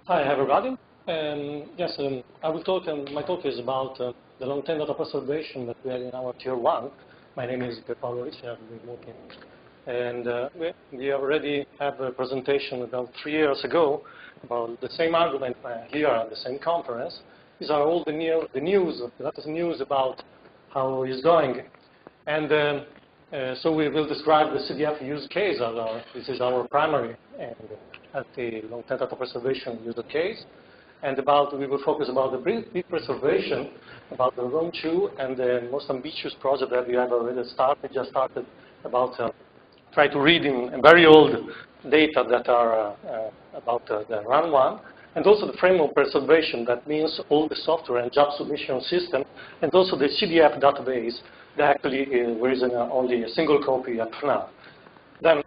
Hi, everybody. Yes, I will talk. My talk is about the long-term data preservation that we have in our Tier 1. My name is Paolo, Ricci. I've been working. And we already have a presentation about 3 years ago about the same argument here at the same conference. These are all the news, the latest news about how it's going. And so we will describe the CDF use case. This is our primary and at the long-term data preservation use case. And we will focus about the big preservation, about the Rome 2, and the most ambitious project that we have already just started, about try to read in very old data that are about the Run 1, and also the framework preservation, that means all the software and job submission system, and also the CDF database that actually there is only a single copy at FNAF. Then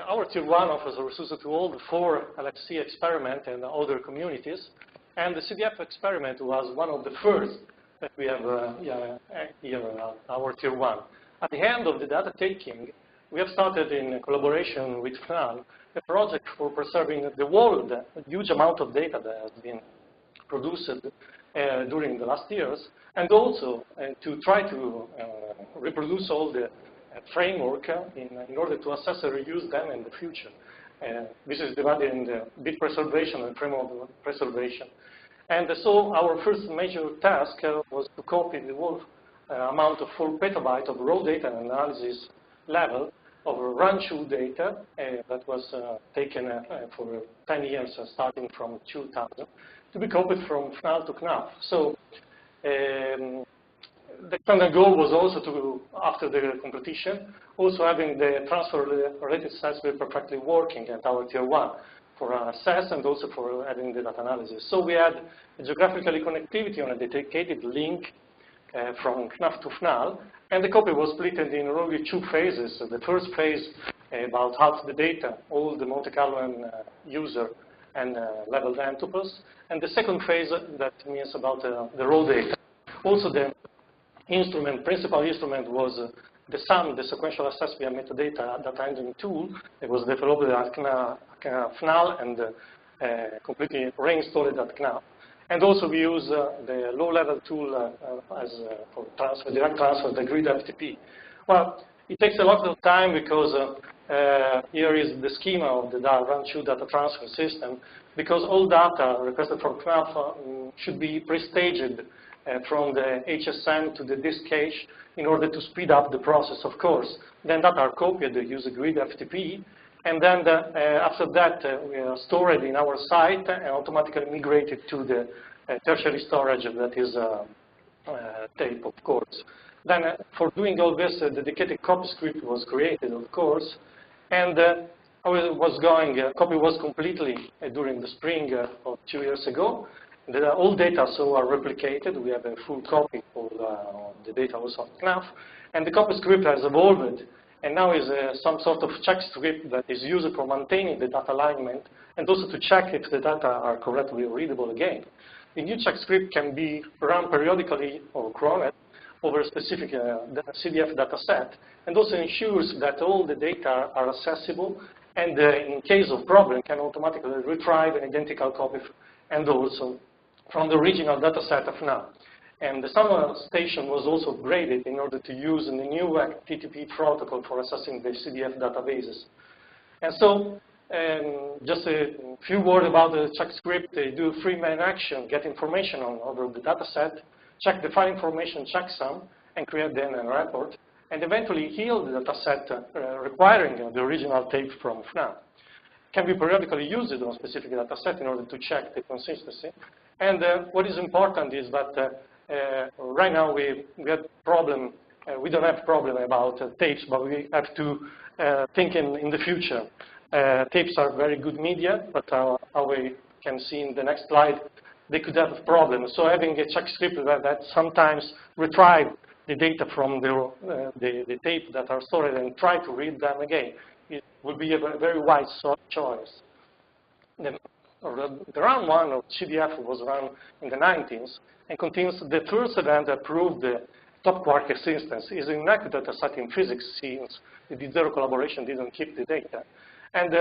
our Tier 1 offers resources to all the 4 LHC experiment and other communities. And the CDF experiment was one of the first that we have here in our Tier 1. At the end of the data taking, we have started in collaboration with FNAL a project for preserving the world, a huge amount of data that has been produced during the last years, and also to try to reproduce all the framework in order to assess and reuse them in the future. This is divided in the bit preservation and framework preservation. And so our first major task was to copy the whole amount of 4 petabytes of raw data analysis level of Run 2 data that was taken for 10 years, starting from 2000, to be copied from CNAF to CNAF. So the kind of goal was also to, after the competition, also having the transfer-related sets be perfectly working at our Tier 1 for access and also for having the data analysis. So we had a geographically connectivity on a dedicated link from CNAF to FNAL, and the copy was split in really 2 phases. So the first phase, about half the data, all the Monte Carlo user and level entropes, and the second phase, that means about the raw data. Also, the principal instrument was the SAM, the sequential assessment metadata data handling tool. It was developed at FNAL and completely reinstalled at CNAF. And also we use the low-level tool for transfer, direct transfer, the grid FTP. Well, it takes a lot of time because here is the schema of the Run 2 data transfer system, because all data requested from CNAF should be pre-staged from the HSM to the disk cache in order to speed up the process, of course. Then data are copied using grid FTP, and then after that we are stored in our site and automatically migrated to the tertiary storage that is tape, of course. Then for doing all this, a dedicated copy script was created, of course, and copy was completely during the spring of 2 years ago. All data so are replicated. We have a full copy of the data also on CNAF. And the copy script has evolved and now is some sort of check script that is used for maintaining the data alignment and also to check if the data are correctly readable again. The new check script can be run periodically or croned over a specific CDF data set, and also ensures that all the data are accessible and in case of problem can automatically retrieve an identical copy and also from the original data set of now. And the SAM station was also upgraded in order to use the new HTTP protocol for accessing the CDF databases. And so, just a few words about the check script. They do 3 main actions: get information over the data set, check the file information checksum, and create then a report, and eventually heal the data set requiring the original tape from FNAF. Can be periodically used on a specific data set in order to check the consistency. And what is important is that right now we have problem. We don't have problem about tapes, but we have to think in the future. Tapes are very good media, but how we can see in the next slide, they could have problems. So having a check script that sometimes retrieve the data from the tape that are stored and try to read them again, it would be a very wise choice. The Run 1 of CDF was run in the 90s and contains the first event that proved the top quark existence. Is an inaccurate data set in physics since the D0 collaboration didn't keep the data. And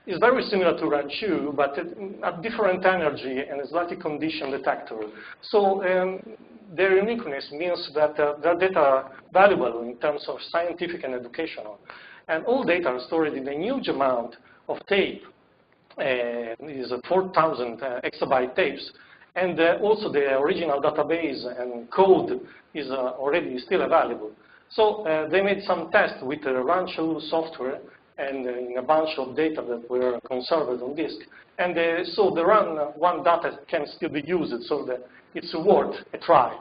is very similar to RAD2, but at different energy and a slightly conditioned detector. So their uniqueness means that their data are valuable in terms of scientific and educational. And all data are stored in a huge amount of tape. Is 4,000 exabyte tapes. And also the original database and code is already still available. So they made some tests with RAD2 software and in a bunch of data that were conserved on disk. And so the RAD1 data can still be used, so that it's worth a try.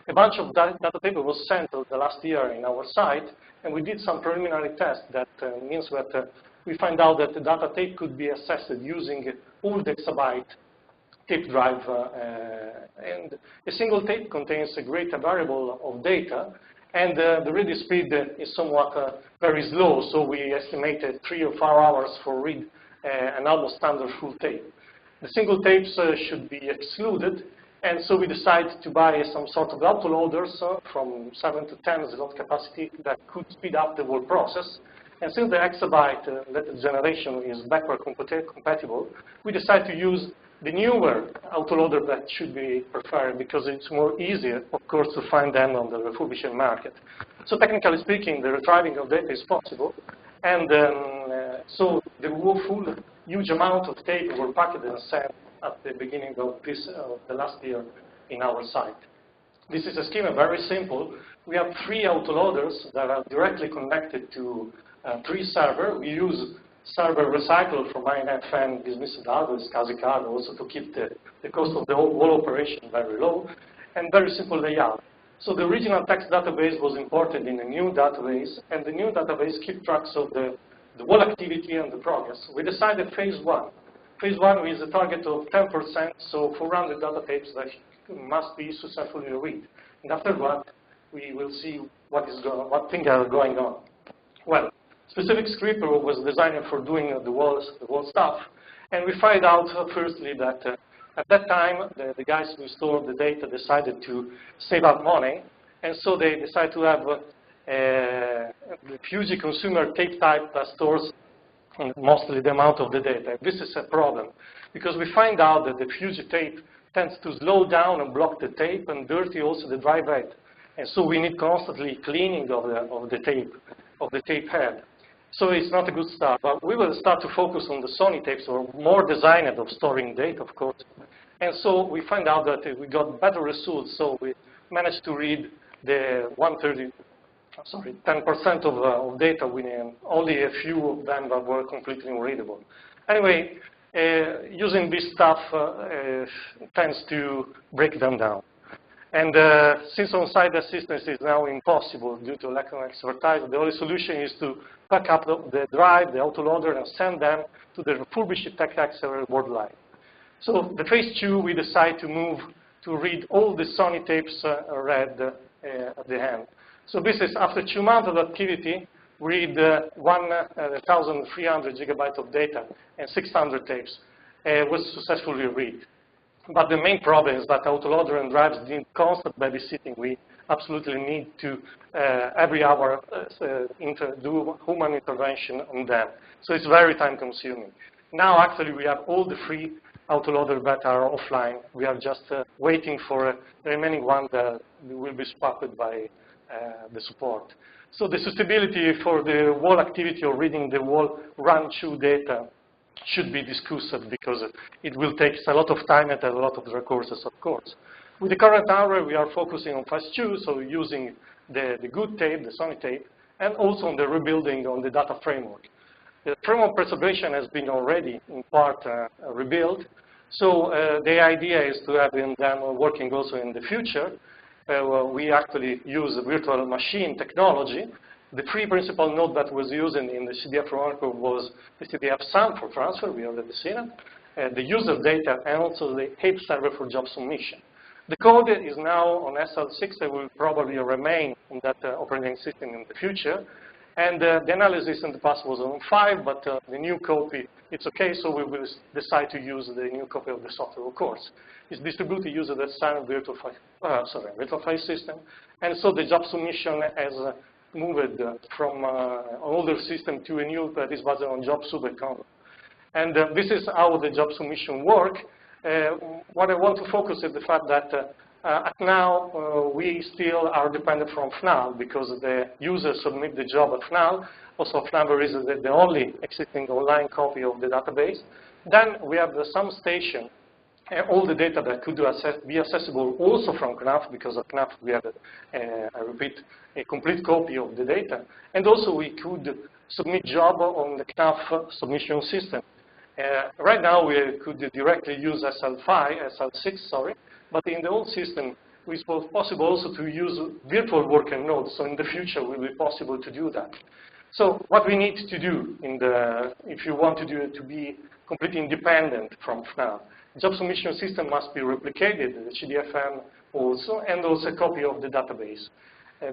A bunch of data paper was sent the last year in our site, and we did some preliminary tests that means that we find out that the data tape could be accessed using all the exabyte tape drive. And a single tape contains a greater variable of data, and the read speed is somewhat very slow, so we estimated 3 or 4 hours for read an almost standard full tape. The single tapes should be excluded, and so we decided to buy some sort of autoloaders from 7 to 10 slot capacity that could speed up the whole process. And since the exabyte latest generation is backward compatible, we decided to use the newer autoloader that should be preferred because it's more easier, of course, to find them on the refurbished market. So technically speaking, the retrieving of data is possible. And so the full huge amount of tape were packed and sent at the beginning of the last year in our site. This is a schema, very simple. We have 3 autoloaders that are directly connected to 3 servers. We use server recycle from INFN dismissed hardware, SCSI card, also to keep the cost of the whole operation very low, and very simple layout. So the original text database was imported in a new database, and the new database keeps track of the whole activity and the progress. We decided phase 1. Phase 1 is a target of 10%, so 400 data tapes that must be successfully read. And after that, we will see what things are going on. Well, specific script was designed for doing the whole stuff, and we find out firstly that at that time the guys who stored the data decided to save up money, and so they decided to have the Fuji consumer tape type that stores mostly the amount of the data. This is a problem because we find out that the Fuji tape tends to slow down and block the tape and dirty also the drive head, and so we need constantly cleaning of the tape head. So it's not a good start, but we will start to focus on the Sony tapes, or more designed of storing data, of course. And so we find out that we got better results, so we managed to read the 10% of data within only a few of them that were completely unreadable. Anyway, using this stuff tends to break them down. And since on-site assistance is now impossible due to lack of expertise, the only solution is to pack up the drive, the autoloader, and send them to the refurbished tech accelerator worldwide. So the phase 2, we decide to move to read all the Sony tapes read at the end. So this is after 2 months of activity, we read 1,300 gigabytes of data and 600 tapes was successfully read. But the main problem is that autoloader and drives need constant babysitting. We absolutely need to, every hour, do human intervention on them. So it's very time consuming. Now, actually, we have all the 3 autoloaders that are offline. We are just waiting for the remaining one that will be swapped by the support. So the suitability for the whole activity of reading the whole RAD2 data should be discussed because it will take a lot of time and a lot of resources, of course. With the current hardware, we are focusing on phase 2, so using the good tape, the Sony tape, and also on the rebuilding on the data framework. The framework preservation has been already, in part, rebuilt. So the idea is to have them working also in the future. We actually use virtual machine technology. The 3 principal node that was used in the CDF framework was the CDF SAM for transfer, we already seen it, the user data, and also the HAPE server for job submission. The code is now on SL6 and will probably remain on that operating system in the future. And the analysis in the past was on 5, but the new copy, it's okay, so we will decide to use the new copy of the software, of course. It's distributed using the SAM virtual file system. And so the job submission has moved from an older system to a new that is based on job sub account. And this is how the job submission work. What I want to focus is the fact that at now we still are dependent from FNAL because the users submit the job at FNAL. Also, FNAL is the only existing online copy of the database. Then we have some station, all the data that could be accessible also from CNAF, because at CNAF we have, I repeat, a complete copy of the data. And also we could submit job on the CNAF submission system. Right now we could directly use SL6, sorry, but in the old system it was possible also to use virtual worker nodes. So in the future it will be possible to do that. So what we need to do if you want to do it to be completely independent from FNAL, job submission system must be replicated, the CDFM also, and also a copy of the database.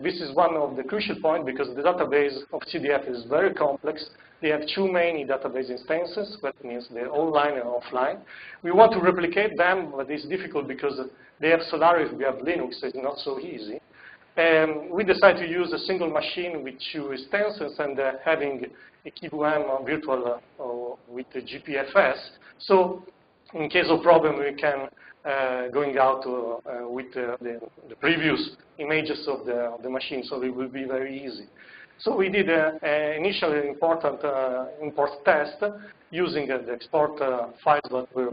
This is one of the crucial points because the database of CDF is very complex. They have too many database instances, that means they're online and offline. We want to replicate them, but it's difficult because they have Solaris, we have Linux, so it's not so easy. We decided to use a single machine with 2 instances and having a KVM virtual with the GPFS. So in case of problem, we can going out with the previous images of the machine, so it will be very easy. So we did an initially important import test using the export files that were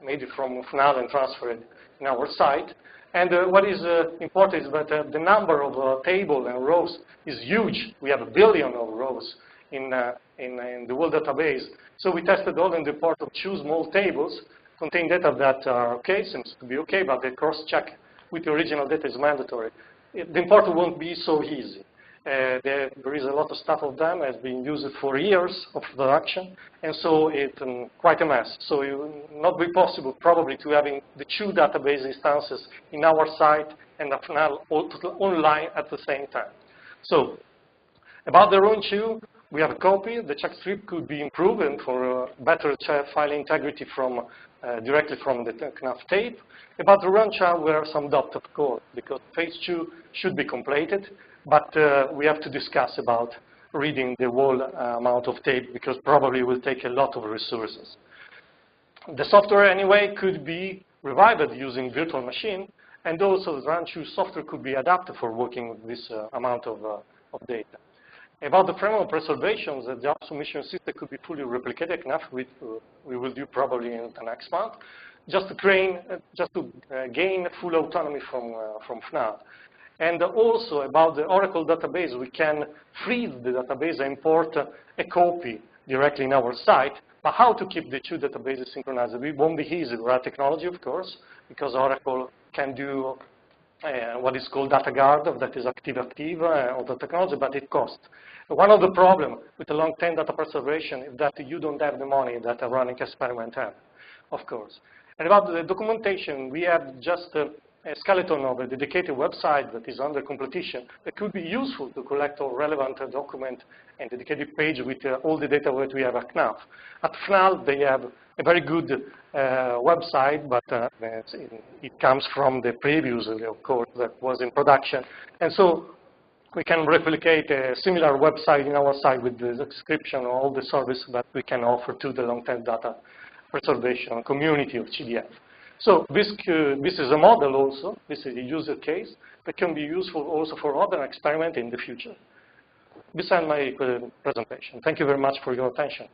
made from FNAL and transferred in our site. And what is important is that the number of tables and rows is huge. We have 1 billion of rows in the world database. So we tested all in the port of 2 small tables, contain data that are okay, seems to be okay, but the cross-check with the original data is mandatory. The import won't be so easy. There is a lot of stuff of them has been used for years of production, and so it's quite a mess. So it will not be possible probably to having the 2 database instances in our site and FNAL online at the same time. So about the run 2, we have a copy. The check script could be improved and for better file integrity from directly from the CNAF tape. About the run child, there are some doubts, of course, because phase 2 should be completed, but we have to discuss about reading the whole amount of tape because probably it will take a lot of resources. The software, anyway, could be revived using virtual machine, and also the run 2 software could be adapted for working with this amount of data. About the framework preservations, the job submission system could be fully replicated enough, which we will do probably in the next month, just to gain full autonomy from FNAL. And also about the Oracle database, we can freeze the database and import a copy directly in our site. But how to keep the 2 databases synchronized? It won't be easy with our technology, of course, because Oracle can do what is called data guard, that is active-active of the technology, but it costs. One of the problems with the long-term data preservation is that you don't have the money that a running experiment have, of course. And about the documentation, we have just a skeleton of a dedicated website that is under completion that could be useful to collect all relevant document and dedicated page with all the data that we have at CNAF. At FNAL, they have a very good website, but it comes from the previous, of course, that was in production. And so we can replicate a similar website in our site with the description of all the service that we can offer to the long-term data preservation community of CDF. So this is a model also, this is a user case that can be useful also for other experiments in the future. This ends my presentation. Thank you very much for your attention.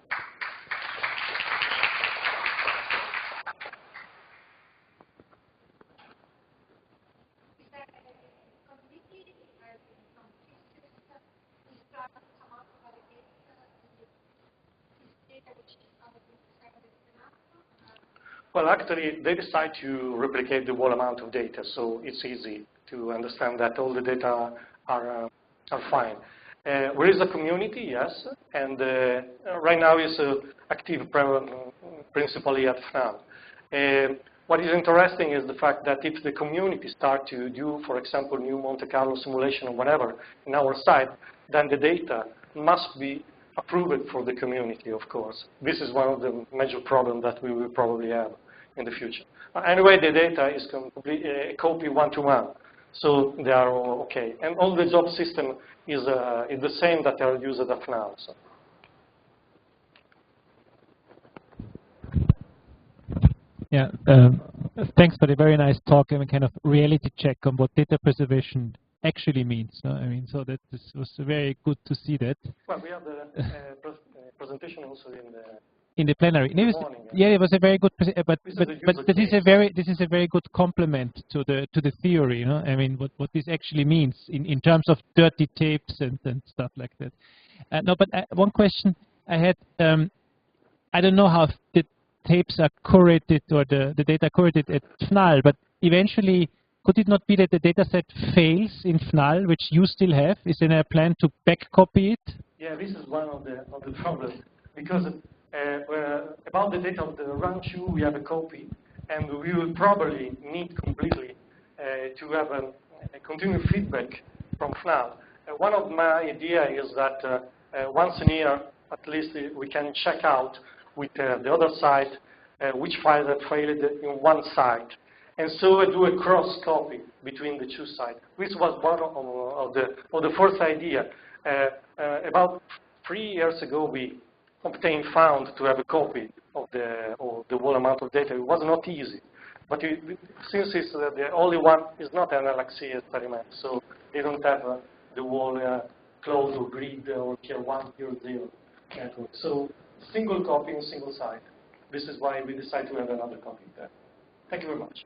Well, actually, they decide to replicate the whole amount of data, so it's easy to understand that all the data are fine. There is a community, yes, and right now it's active principally at FNAL. What is interesting is the fact that if the community start to do, for example, new Monte Carlo simulation or whatever in our site, then the data must be approved for the community, of course. This is one of the major problems that we will probably have in the future. Anyway, the data is a copy one-to-one, so they are all okay. And all the job system is the same that are used at FNAL. So. Yeah, thanks for the very nice talk and a kind of reality check on what data preservation actually means. No? I mean, so that this was very good to see that. Well, we have the presentation also in the plenary. In the morning, yeah, it was a very good, but this is a very good complement to the theory. You know, I mean, what this actually means in terms of dirty tapes and stuff like that. No, but one question I had. I don't know how the tapes are curated or the data curated at FNAL, but eventually, could it not be that the data set fails in FNAL, which you still have? Is there a plan to backcopy it? Yeah, this is one of the problems, because about the data of the run 2, we have a copy, and we will probably need completely to have a continuous feedback from FNAL. One of my ideas is that once a year, at least we can check out with the other site which files have failed in one site. And so do a cross copy between the two sites. This was one of the first idea. About 3 years ago, we obtained found to have a copy of the whole amount of data. It was not easy. But since it's the only one, it's not an LXC experiment, so they don't have the whole cloud or grid or tier 1, tier 0 network. So single copy and single site. This is why we decided to have another copy there. Thank you very much.